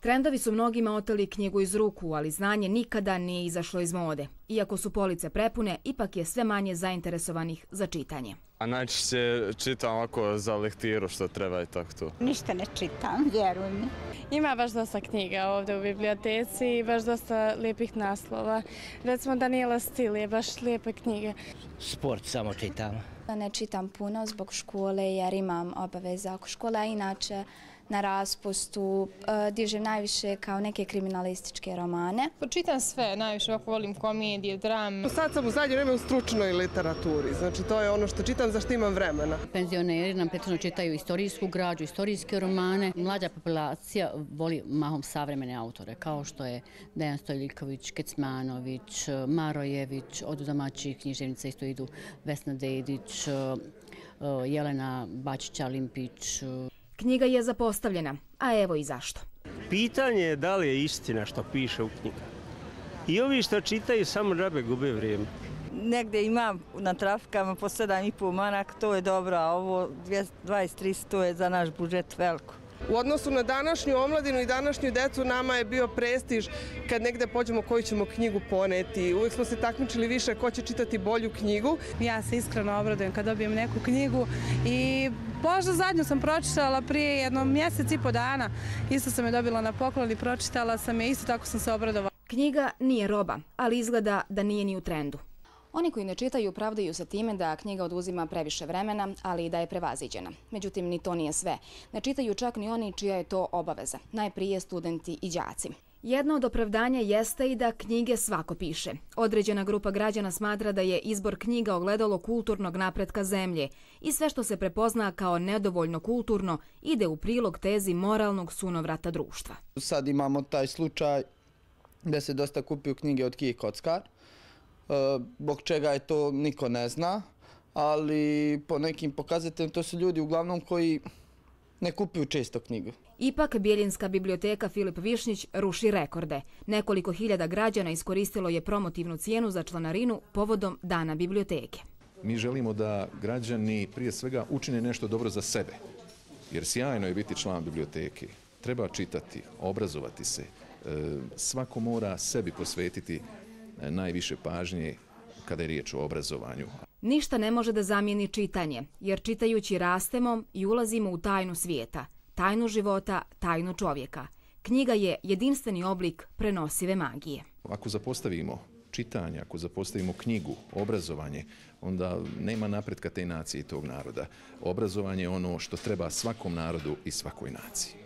Trendovi su mnogima oteli knjigu iz ruku, ali znanje nikada nije izašlo iz mode. Iako su police prepune, ipak je sve manje zainteresovanih za čitanje. A najčešće čitam ovako za lektiru što treba i tako to. Ništa ne čitam, vjeruj mi. Ima baš dosta knjiga ovdje u biblioteci i baš dosta lijepih naslova. Recimo Daniela Stil je baš lijepe knjige. Sport samo čitam. Ne čitam puno zbog škole jer imam obaveze oko škole, a inače na raspustu dižem najviše kao neke kriminalističke romane. Čitam sve, najviše ovako volim komedije, dram. Sad sam u zadnje vrijeme u stručnoj literaturi, znači to je ono što čitam, za što imam vremena. Penzioneri nam pretežno čitaju istorijsku građu, istorijske romane. Mlađa populacija voli mahom savremene autore, kao što je Dejan Stojljiković, Kecmanović, Marojević, od domaćih književnica isto idu Vesna Dedić, Jelena Bačić-Alimpić. Knjiga je zapostavljena, a evo i zašto. Pitanje je da li je istina što piše u knjigu. I ovi što čitaju samo džabe gube vrijeme. Negdje ima na trafikama po 7,5 maraka, to je dobro, a ovo 23 to je za naš budžet veliko. U odnosu na današnju omladinu i današnju decu nama je bio prestiž kad negde pođemo koju ćemo knjigu poneti. Uvijek smo se takmičili više ko će čitati bolju knjigu. Ja se iskreno obradujem kad dobijem neku knjigu i možda zadnju sam pročitala prije jedno mjesec i po dana. Isto sam je dobila na poklon i pročitala sam je, isto tako sam se obradovala. Knjiga nije roba, ali izgleda da nije ni u trendu. Oni koji ne čitaju pravdaju se time da knjiga oduzima previše vremena, ali i da je prevaziđena. Međutim, ni to nije sve. Ne čitaju čak ni oni čija je to obaveza, najprije studenti i đaci. Jedno od opravdanja jeste i da knjige svako piše. Određena grupa građana smatra da je izbor knjiga ogledalo kulturnog napretka zemlje i sve što se prepozna kao nedovoljno kulturno ide u prilog tezi moralnog sunovrata društva. Sad imamo taj slučaj da se dosta kupuju knjige od Kije Kockar. Zbog čega je to niko ne zna, ali po nekim pokazateljima to su ljudi uglavnom koji ne kupuju često knjigu. Ipak Bjeljinska biblioteka Filip Višnjić ruši rekorde. Nekoliko hiljada građana iskoristilo je promotivnu cijenu za članarinu povodom Dana biblioteke. Mi želimo da građani prije svega učine nešto dobro za sebe, jer sjajno je biti član biblioteke. Treba čitati, obrazovati se, svako mora sebi posvetiti najviše pažnje kada je riječ o obrazovanju. Ništa ne može da zamijeni čitanje, jer čitajući rastemo i ulazimo u tajnu svijeta, tajnu života, tajnu čovjeka. Knjiga je jedinstveni oblik prenosive magije. Ako zapostavimo čitanje, ako zapostavimo knjigu, obrazovanje, onda nema napretka te nacije i tog naroda. Obrazovanje je ono što treba svakom narodu i svakoj naciji.